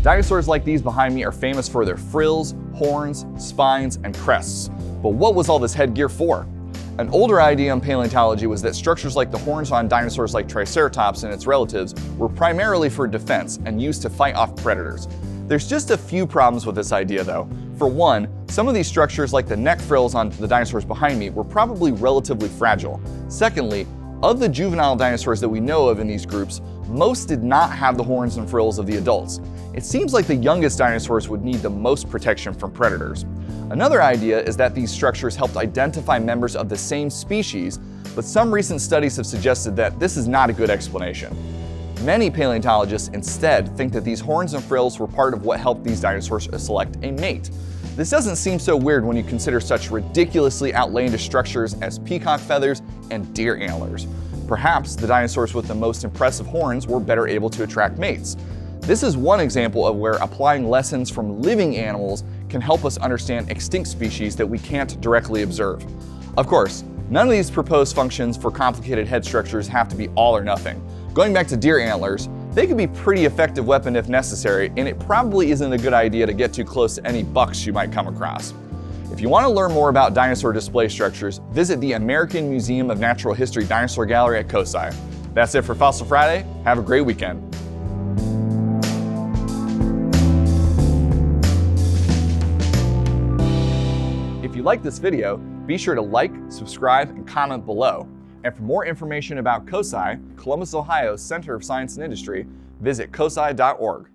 Dinosaurs like these behind me are famous for their frills, horns, spines, and crests. But what was all this headgear for? An older idea in paleontology was that structures like the horns on dinosaurs like Triceratops and its relatives were primarily for defense and used to fight off predators. There's just a few problems with this idea though. For one, some of these structures like the neck frills on the dinosaurs behind me were probably relatively fragile. Secondly, of the juvenile dinosaurs that we know of in these groups, most did not have the horns and frills of the adults. It seems like the youngest dinosaurs would need the most protection from predators. Another idea is that these structures helped identify members of the same species, but some recent studies have suggested that this is not a good explanation. Many paleontologists instead think that these horns and frills were part of what helped these dinosaurs select a mate. This doesn't seem so weird when you consider such ridiculously outlandish structures as peacock feathers and deer antlers. Perhaps the dinosaurs with the most impressive horns were better able to attract mates. This is one example of where applying lessons from living animals can help us understand extinct species that we can't directly observe. Of course, none of these proposed functions for complicated head structures have to be all or nothing. Going back to deer antlers, they could be a pretty effective weapon if necessary, and it probably isn't a good idea to get too close to any bucks you might come across. If you want to learn more about dinosaur display structures, visit the American Museum of Natural History Dinosaur Gallery at COSI. That's it for Fossil Friday. Have a great weekend. If you like this video, be sure to like, subscribe, and comment below. And for more information about COSI, Columbus, Ohio's Center of Science and Industry, visit cosi.org.